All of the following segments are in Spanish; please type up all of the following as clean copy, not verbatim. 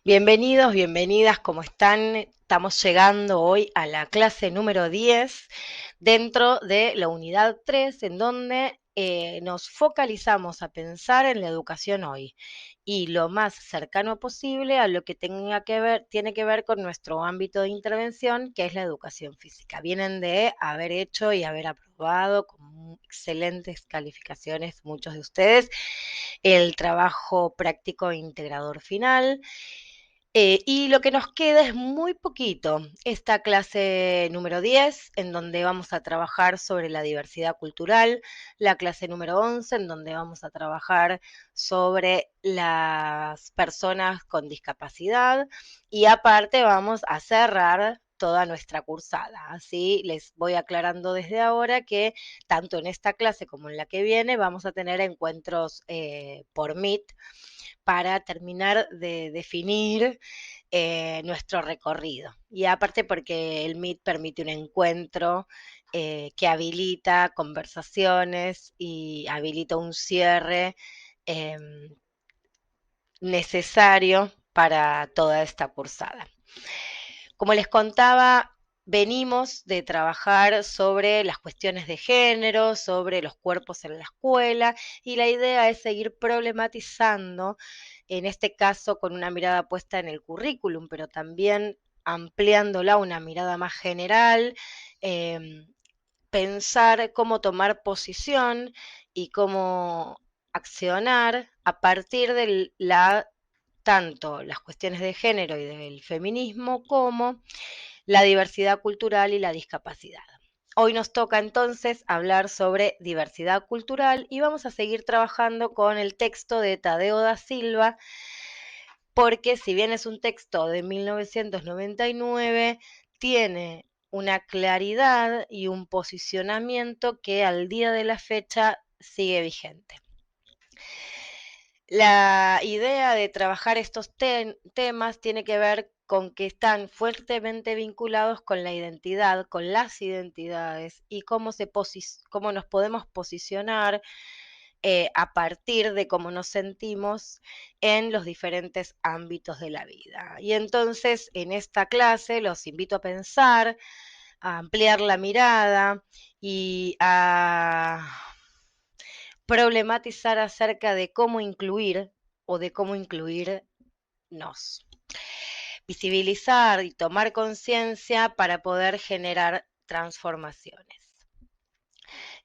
Bienvenidos, bienvenidas, ¿cómo están? Estamos llegando hoy a la clase número 10 dentro de la unidad 3, en donde nos focalizamos a pensar en la educación hoy y lo más cercano posible a lo que tiene que ver con nuestro ámbito de intervención, que es la educación física. Vienen de haber hecho y haber aprobado con excelentes calificaciones muchos de ustedes el trabajo práctico integrador final. Y lo que nos queda es muy poquito. Esta clase número 10, en donde vamos a trabajar sobre la diversidad cultural, la clase número 11, en donde vamos a trabajar sobre las personas con discapacidad, y aparte vamos a cerrar toda nuestra cursada. Así les voy aclarando desde ahora que tanto en esta clase como en la que viene vamos a tener encuentros por Meet para terminar de definir nuestro recorrido. Y aparte porque el Meet permite un encuentro que habilita conversaciones y habilita un cierre eh, necesario para toda esta cursada. Como les contaba, venimos de trabajar sobre las cuestiones de género, sobre los cuerpos en la escuela, y la idea es seguir problematizando, en este caso con una mirada puesta en el currículum, pero también ampliándola a una mirada más general, eh, pensar cómo tomar posición y cómo accionar a partir de tanto las cuestiones de género y del feminismo como la diversidad cultural y la discapacidad. Hoy nos toca entonces hablar sobre diversidad cultural y vamos a seguir trabajando con el texto de Tadeo da Silva, porque si bien es un texto de 1999, tiene una claridad y un posicionamiento que al día de la fecha sigue vigente. La idea de trabajar estos temas tiene que ver con que están fuertemente vinculados con la identidad, con las identidades y cómo nos podemos posicionar a partir de cómo nos sentimos en los diferentes ámbitos de la vida. Y entonces en esta clase los invito a pensar, a ampliar la mirada y a problematizar acerca de cómo incluir o de cómo incluirnos. Visibilizar y tomar conciencia para poder generar transformaciones.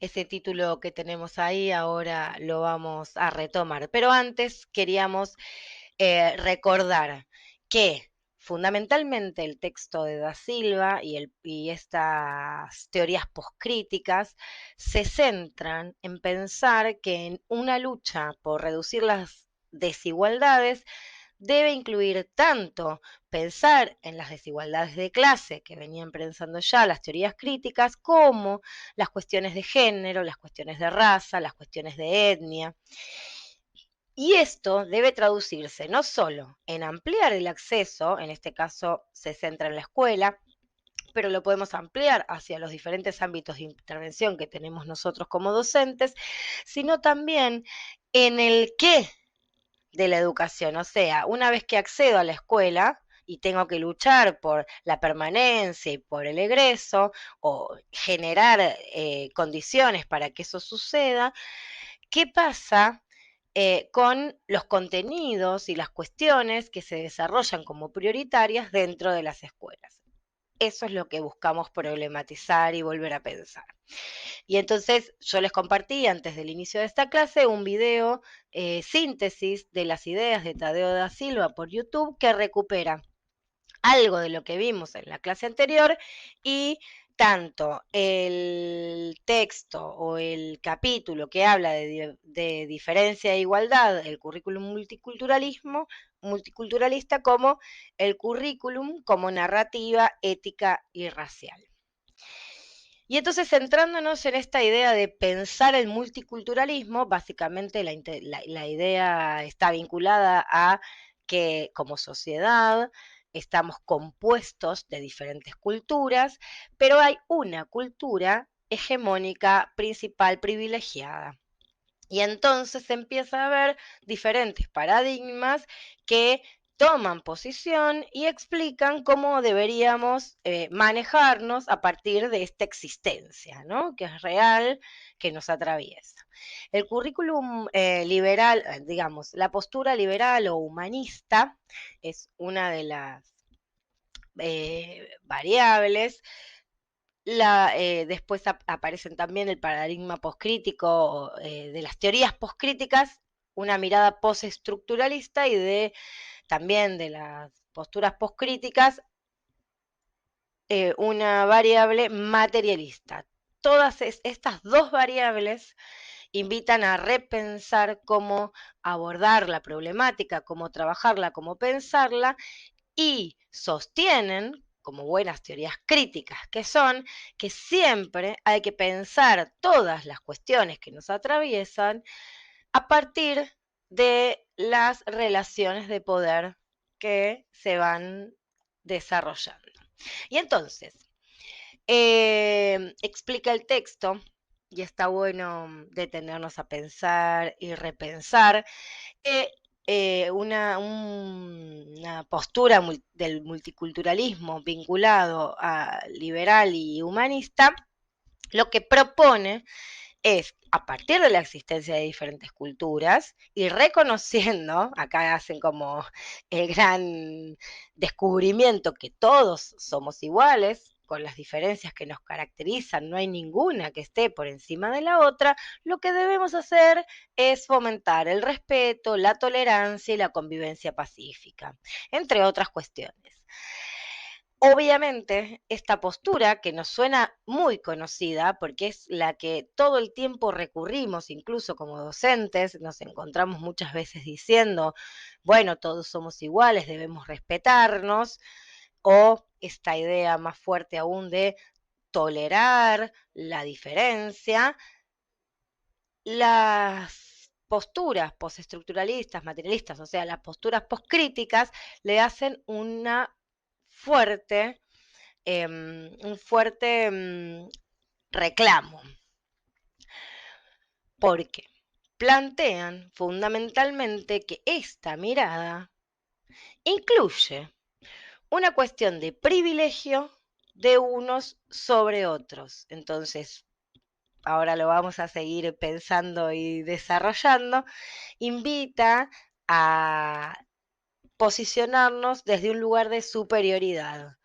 Ese título que tenemos ahí ahora lo vamos a retomar, pero antes queríamos recordar que fundamentalmente el texto de Da Silva y estas teorías poscríticas se centran en pensar que en una lucha por reducir las desigualdades debe incluir tanto pensar en las desigualdades de clase que venían pensando ya las teorías críticas, como las cuestiones de género, las cuestiones de raza, las cuestiones de etnia. Y esto debe traducirse no solo en ampliar el acceso, en este caso se centra en la escuela, pero lo podemos ampliar hacia los diferentes ámbitos de intervención que tenemos nosotros como docentes, sino también en el qué de la educación. O sea, una vez que accedo a la escuela y tengo que luchar por la permanencia y por el egreso o generar condiciones para que eso suceda, ¿qué pasa con los contenidos y las cuestiones que se desarrollan como prioritarias dentro de las escuelas? Eso es lo que buscamos problematizar y volver a pensar. Y entonces yo les compartí antes del inicio de esta clase un video síntesis de las ideas de Tadeo da Silva por YouTube, que recupera algo de lo que vimos en la clase anterior, y tanto el texto o el capítulo que habla de diferencia e igualdad, el currículum multiculturalista, como el currículum como narrativa ética y racial. Y entonces, centrándonos en esta idea de pensar el multiculturalismo, básicamente la idea está vinculada a que como sociedad estamos compuestos de diferentes culturas, pero hay una cultura hegemónica, principal, privilegiada. Y entonces se empieza a ver diferentes paradigmas que toman posición y explican cómo deberíamos manejarnos a partir de esta existencia, ¿no? Que es real, que nos atraviesa. El currículum liberal, digamos, la postura liberal o humanista es una de las variables. Después aparecen también el paradigma poscrítico de las teorías poscríticas, una mirada postestructuralista y también de las posturas poscríticas, una variable materialista. Todas estas dos variables invitan a repensar cómo abordar la problemática, cómo trabajarla, cómo pensarla, y sostienen, como buenas teorías críticas que son, que siempre hay que pensar todas las cuestiones que nos atraviesan a partir de las relaciones de poder que se van desarrollando. Y entonces, explica el texto, y está bueno detenernos a pensar y repensar, que una postura del multiculturalismo vinculado a liberal y humanista, lo que propone es, a partir de la existencia de diferentes culturas y reconociendo, acá hacen como el gran descubrimiento que todos somos iguales, con las diferencias que nos caracterizan, no hay ninguna que esté por encima de la otra, lo que debemos hacer es fomentar el respeto, la tolerancia y la convivencia pacífica, entre otras cuestiones. Obviamente, esta postura, que nos suena muy conocida, porque es la que todo el tiempo recurrimos, incluso como docentes, nos encontramos muchas veces diciendo, bueno, todos somos iguales, debemos respetarnos, o esta idea más fuerte aún de tolerar la diferencia. Las posturas postestructuralistas, materialistas, o sea, las posturas poscríticas, le hacen un fuerte reclamo, porque plantean fundamentalmente que esta mirada incluye una cuestión de privilegio de unos sobre otros. Entonces, ahora lo vamos a seguir pensando y desarrollando, invita a posicionarnos desde un lugar de superioridad.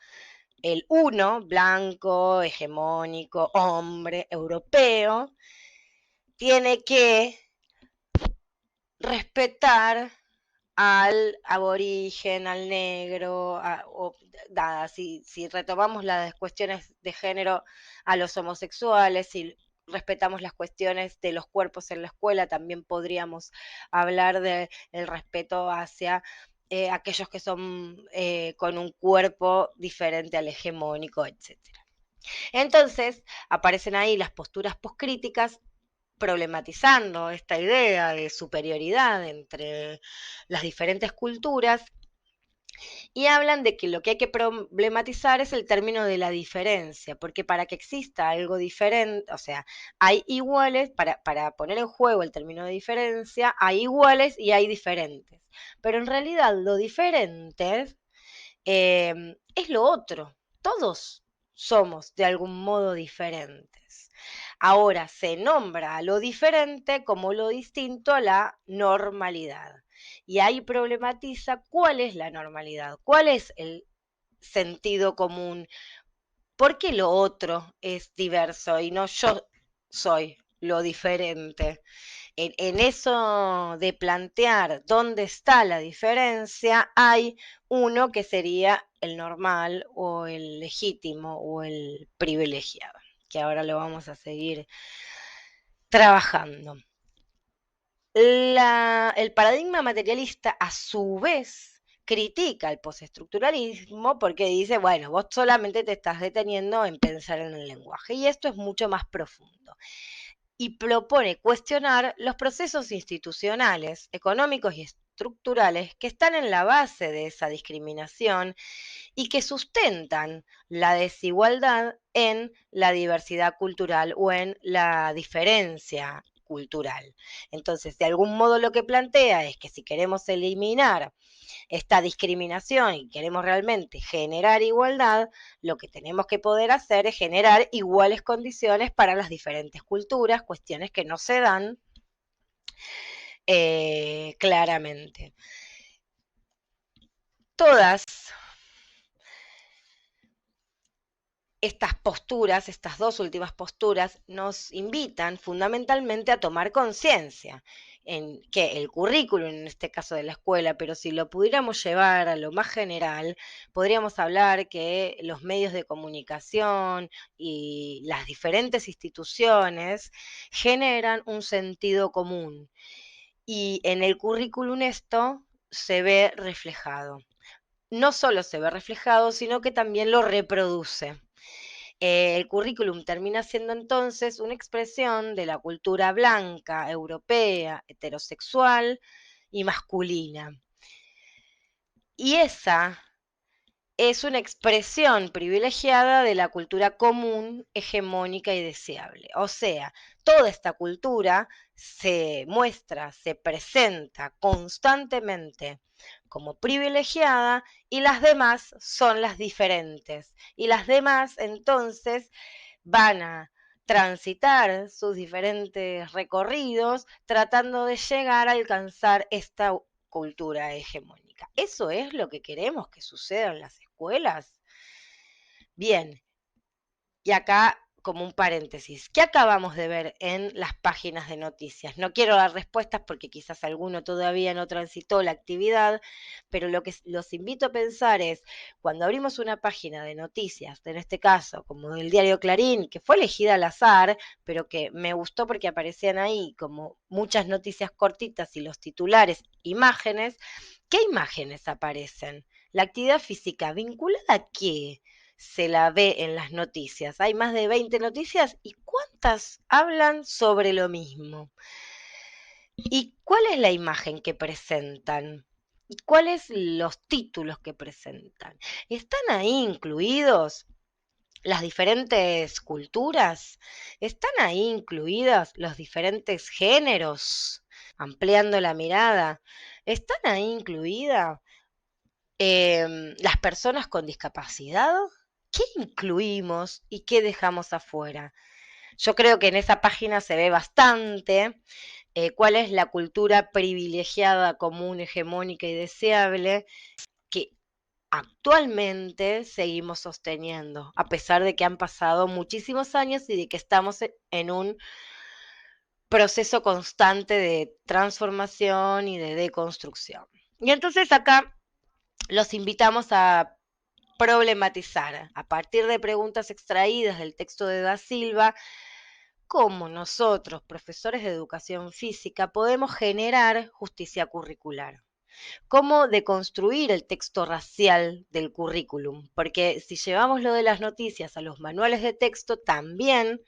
El uno, blanco, hegemónico, hombre, europeo, tiene que respetar al aborigen, al negro, si retomamos las cuestiones de género, a los homosexuales, si respetamos las cuestiones de los cuerpos en la escuela, también podríamos hablar del respeto hacia aquellos que son con un cuerpo diferente al hegemónico, etcétera. Entonces, aparecen ahí las posturas poscríticas problematizando esta idea de superioridad entre las diferentes culturas y hablan de que lo que hay que problematizar es el término de la diferencia, porque para que exista algo diferente, o sea, hay iguales, para poner en juego el término de diferencia, hay iguales y hay diferentes, pero en realidad lo diferente es lo otro, todos somos de algún modo diferentes. Ahora se nombra a lo diferente como lo distinto a la normalidad. Y ahí problematiza cuál es la normalidad, cuál es el sentido común, por qué lo otro es diverso y no yo soy lo diferente. En eso de plantear dónde está la diferencia, hay uno que sería el normal o el legítimo o el privilegiado, que ahora lo vamos a seguir trabajando. El paradigma materialista, a su vez, critica el postestructuralismo porque dice, bueno, vos solamente te estás deteniendo en pensar en el lenguaje y esto es mucho más profundo. Y propone cuestionar los procesos institucionales, económicos y estructurales que están en la base de esa discriminación y que sustentan la desigualdad en la diversidad cultural o en la diferencia cultural. Entonces, de algún modo lo que plantea es que si queremos eliminar esta discriminación y queremos realmente generar igualdad, lo que tenemos que poder hacer es generar iguales condiciones para las diferentes culturas, cuestiones que no se dan claramente. Todas estas posturas, estas dos últimas posturas, nos invitan fundamentalmente a tomar conciencia en que el currículum, en este caso de la escuela, pero si lo pudiéramos llevar a lo más general, podríamos hablar que los medios de comunicación y las diferentes instituciones generan un sentido común. Y en el currículum esto se ve reflejado. No solo se ve reflejado, sino que también lo reproduce. El currículum termina siendo entonces una expresión de la cultura blanca, europea, heterosexual y masculina. Y esa es una expresión privilegiada de la cultura común, hegemónica y deseable. O sea, toda esta cultura se muestra, se presenta constantemente como privilegiada y las demás son las diferentes. Y las demás entonces van a transitar sus diferentes recorridos tratando de llegar a alcanzar esta cultura hegemónica. ¿Eso es lo que queremos que suceda en las escuelas? Bien, y acá como un paréntesis, ¿qué acabamos de ver en las páginas de noticias? No quiero dar respuestas porque quizás alguno todavía no transitó la actividad, pero lo que los invito a pensar es, cuando abrimos una página de noticias, en este caso como el diario Clarín, que fue elegida al azar, pero que me gustó porque aparecían ahí como muchas noticias cortitas y los titulares, imágenes, ¿qué imágenes aparecen? La actividad física, ¿vinculada a qué? Se la ve en las noticias. Hay más de 20 noticias y ¿cuántas hablan sobre lo mismo? ¿Y cuál es la imagen que presentan? ¿Y cuáles los títulos que presentan? ¿Están ahí incluidos las diferentes culturas? ¿Están ahí incluidas los diferentes géneros? Ampliando la mirada. ¿Están ahí incluidas las personas con discapacidad? ¿Qué incluimos y qué dejamos afuera? Yo creo que en esa página se ve bastante cuál es la cultura privilegiada, común, hegemónica y deseable que actualmente seguimos sosteniendo, a pesar de que han pasado muchísimos años y de que estamos en un proceso constante de transformación y de deconstrucción. Y entonces acá los invitamos a problematizar a partir de preguntas extraídas del texto de Da Silva, cómo nosotros, profesores de educación física, podemos generar justicia curricular. Cómo deconstruir el texto racial del currículum, porque si llevamos lo de las noticias a los manuales de texto, también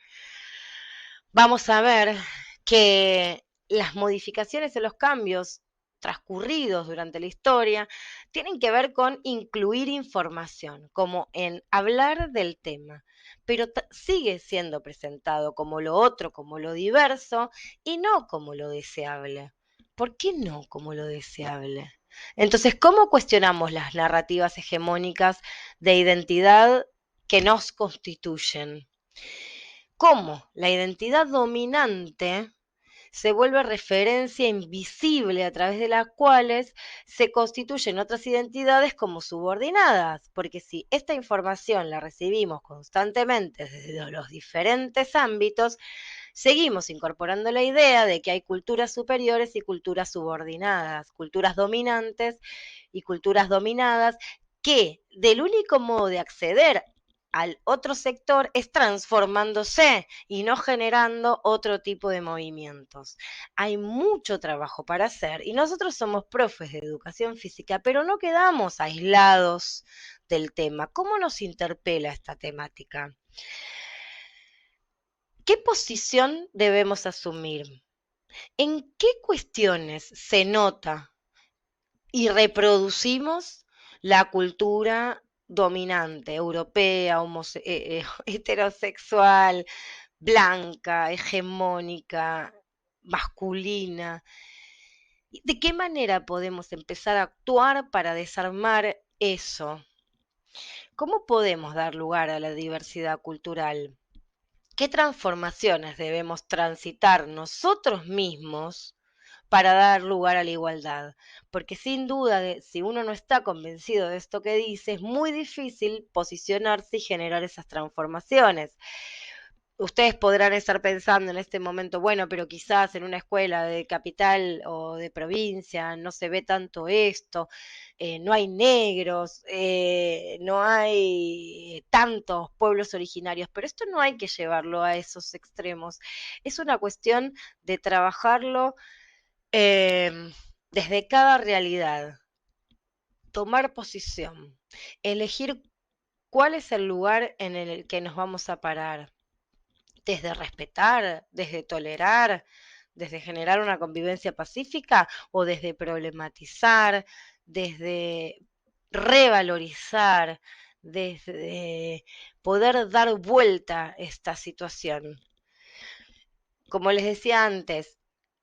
vamos a ver que las modificaciones y los cambios transcurridos durante la historia tienen que ver con incluir información, como en hablar del tema, pero sigue siendo presentado como lo otro, como lo diverso y no como lo deseable. ¿Por qué no como lo deseable? Entonces, ¿cómo cuestionamos las narrativas hegemónicas de identidad que nos constituyen? ¿Cómo la identidad dominante se vuelve referencia invisible a través de las cuales se constituyen otras identidades como subordinadas? Porque si esta información la recibimos constantemente desde los diferentes ámbitos, seguimos incorporando la idea de que hay culturas superiores y culturas subordinadas, culturas dominantes y culturas dominadas, que del único modo de acceder al otro sector es transformándose y no generando otro tipo de movimientos. Hay mucho trabajo para hacer y nosotros somos profes de educación física, pero no quedamos aislados del tema. ¿Cómo nos interpela esta temática? ¿Qué posición debemos asumir? ¿En qué cuestiones se nota y reproducimos la cultura dominante, europea, heterosexual, blanca, hegemónica masculina. ¿De qué manera podemos empezar a actuar para desarmar eso? ¿Cómo podemos dar lugar a la diversidad cultural? ¿Qué transformaciones debemos transitar nosotros mismos para dar lugar a la igualdad? Porque sin duda, si uno no está convencido de esto que dice, es muy difícil posicionarse y generar esas transformaciones. Ustedes podrán estar pensando en este momento, bueno, pero quizás en una escuela de capital o de provincia no se ve tanto esto, no hay negros, no hay tantos pueblos originarios, pero esto no hay que llevarlo a esos extremos. Es una cuestión de trabajarlo desde cada realidad, tomar posición, elegir cuál es el lugar en el que nos vamos a parar desde respetar, desde tolerar, desde generar una convivencia pacífica o desde problematizar, desde revalorizar, desde poder dar vuelta a esta situación. Como les decía antes,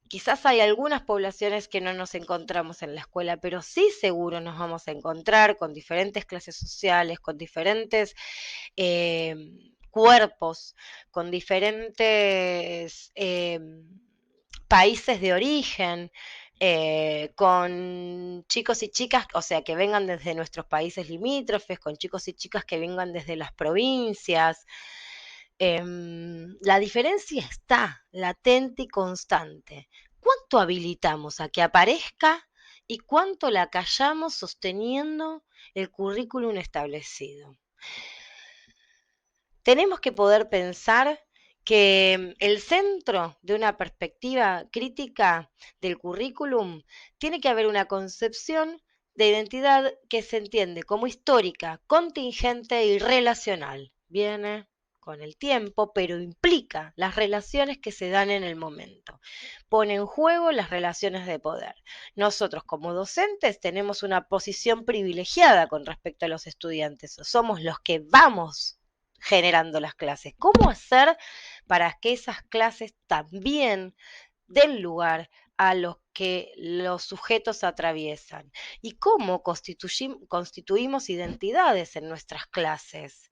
quizás hay algunas poblaciones que no nos encontramos en la escuela, pero sí seguro nos vamos a encontrar con diferentes clases sociales, con diferentes eh, cuerpos, con diferentes países de origen, con chicos y chicas, o sea, que vengan desde nuestros países limítrofes, con chicos y chicas que vengan desde las provincias. La diferencia está latente y constante. ¿Cuánto habilitamos a que aparezca y cuánto la callamos sosteniendo el currículum establecido? Tenemos que poder pensar que el centro de una perspectiva crítica del currículum tiene que haber una concepción de identidad que se entiende como histórica, contingente y relacional. Viene con el tiempo, pero implica las relaciones que se dan en el momento. Pone en juego las relaciones de poder. Nosotros como docentes tenemos una posición privilegiada con respecto a los estudiantes. Somos los que vamos generando las clases. ¿Cómo hacer para que esas clases también den lugar a los que los sujetos atraviesan? ¿Y cómo constituimos identidades en nuestras clases?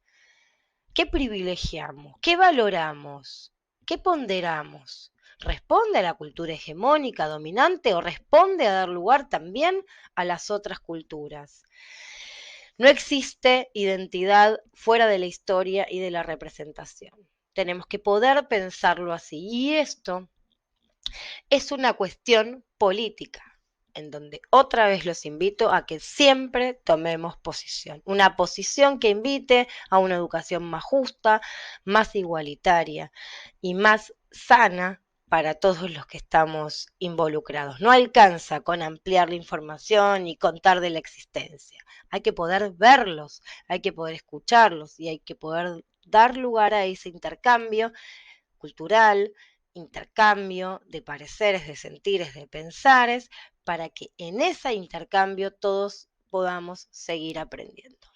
¿Qué privilegiamos? ¿Qué valoramos? ¿Qué ponderamos? ¿Responde a la cultura hegemónica dominante o responde a dar lugar también a las otras culturas? No existe identidad fuera de la historia y de la representación. Tenemos que poder pensarlo así. Y esto es una cuestión política, en donde otra vez los invito a que siempre tomemos posición. Una posición que invite a una educación más justa, más igualitaria y más sana para todos los que estamos involucrados. No alcanza con ampliar la información y contar de la existencia. Hay que poder verlos, hay que poder escucharlos y hay que poder dar lugar a ese intercambio cultural, intercambio de pareceres, de sentires, de pensares, para que en ese intercambio todos podamos seguir aprendiendo.